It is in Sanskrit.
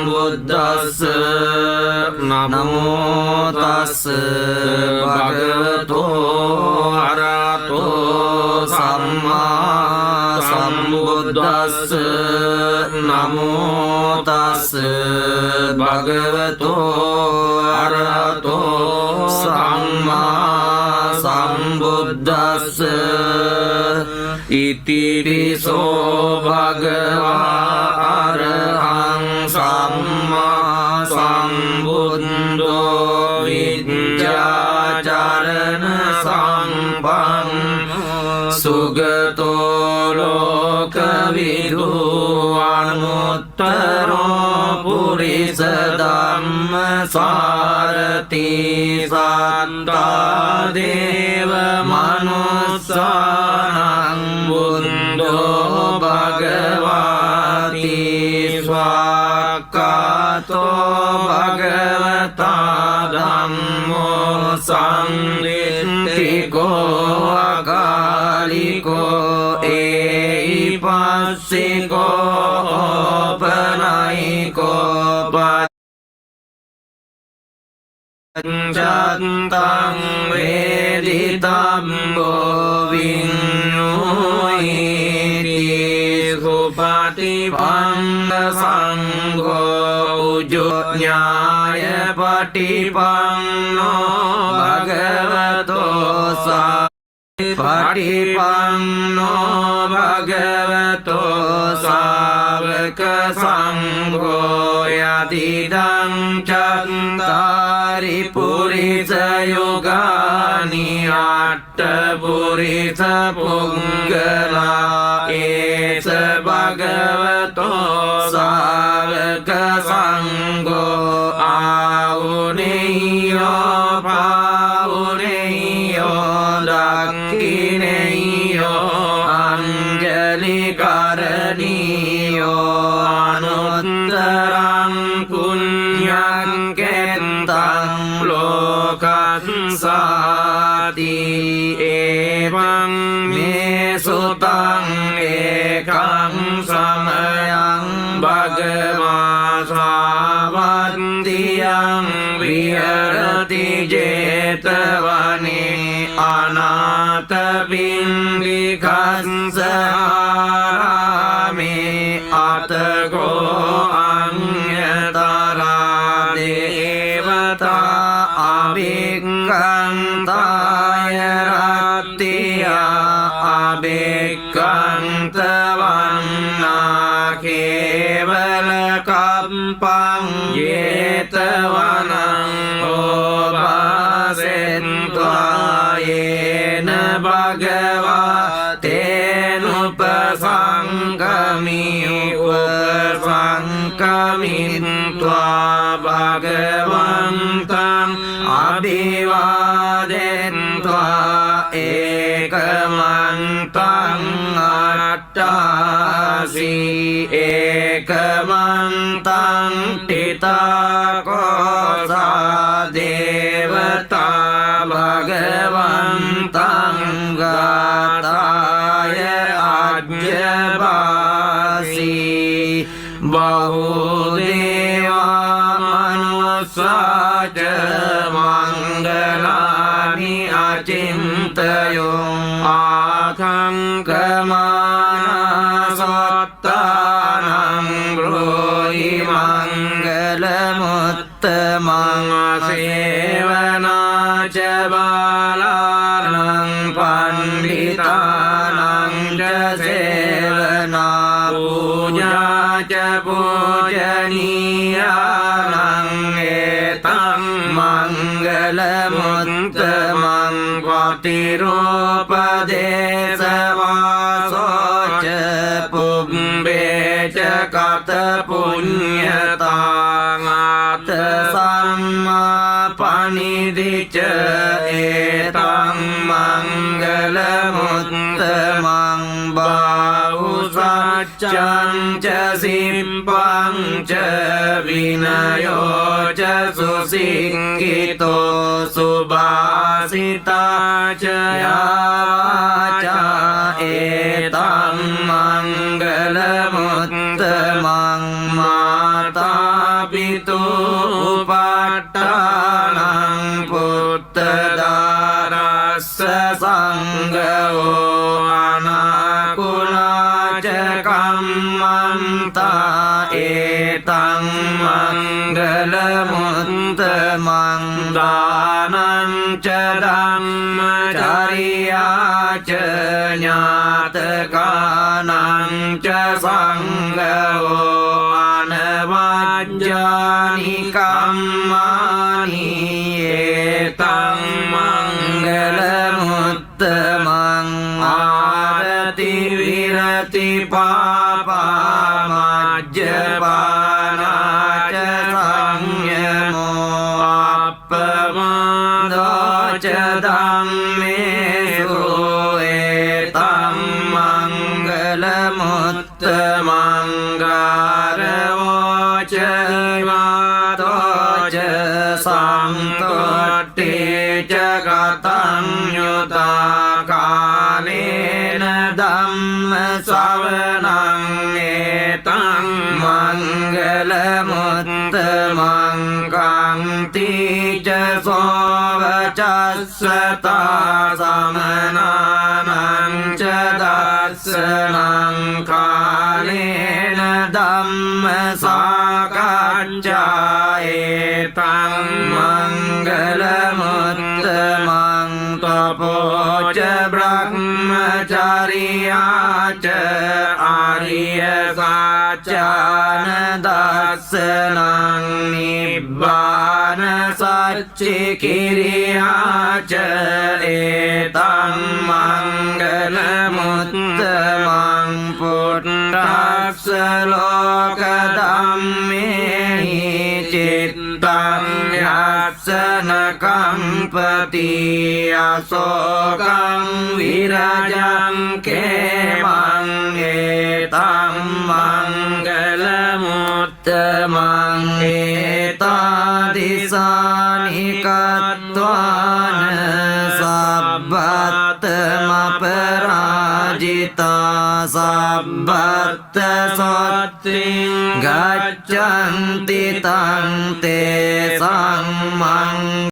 Sambuddhassa Namo tassa bhagavato arahato samma sambuddhassa Namo tassa bhagavato arahato samma sambuddhassa Itipiso bhagava arahang samma sambuddho vidyacharana sampanno sugato lokavidu anuttaro purisa dhamma sarati satta deva manussanang buddho bhagavati swakato bhagavata dhammo sanditthiko akaliko eipasiko opanaiko Jantang veditambo vinyuiti supatipanna sangho ujudnyaya patipanno bhagavato patipanno bhagavato savaka sangho yadidang cantari purisa yogani atta purisa punggala esa bhagavato savaka sangho auneyo pauneyo dakkineyo anjali karaniyo anuttarang punyang kentang lokansati evang me sutang ekang samayang bhagava savantiyang viharati jetavane anata pindikasarame atago anyatara devata abhikkantaya rattiya abhikkantavanna kevala kampang yetavanang obasentva yena bhagava tenupasangami upasangkamintva bhagavantang abhivadentva ekamantang attasi ekamantang titakosa devata bhagavantang gataya ajabasi bahudeva manusaja mangalani achintayo akangkamana sattanang broi mangalamuttamang sevana cabalanang panditanang sevana puja ca pujaniyanang etang mangalamuttamang patirupadesavaso ca pumbe ca kata punyatang atta samma panidicca etang mangalamuttamang bahu saccang ca simpang ca vinayo ca susinggito subhasita ca yavaca etang mangalamuttamang mata ปิตุปัฏฐานังพุทธดารัสสะสังฆโออานาคุลาจกัมมันตาเอตังมังกลมุตตมังดานันจดัมมจริยาเจญาตกานังจะสังฆโออนวัจจานิกัมมานิเอตังมังกลมุตตมังอารติวิรติปาปามัจจปานาจะสังยโมอัปปมาโดจะธัมเมสุเอตัมมังกลมุตตมังการโวจะมาโตจะสังโตติจะกตังยุตากาเลนะธัมมสาวนังเอตังมังกลมุตตมังกังติจะโสวจัสสตาสัมนานังจะดัสสนังคาเลนะธัมมสากัจจาเอตังมังกลมุตตมังตโปจะบรมจาริยาจะอาริยสัจจานดัสสนังนิพพานสัจจิกิริยาจะเอตังมังกลมุตตมังพุทธัสสะโลกธัมเมหิจิตตังยัสสนกัมปติอโศกังวิราจังเกมังเอตัมมังกลมุตตมังเอตาดิสานิกัตตวานสัพพัตตมปราจิตาสัพพัตตสัตติกัจจันติตังเตสังมัง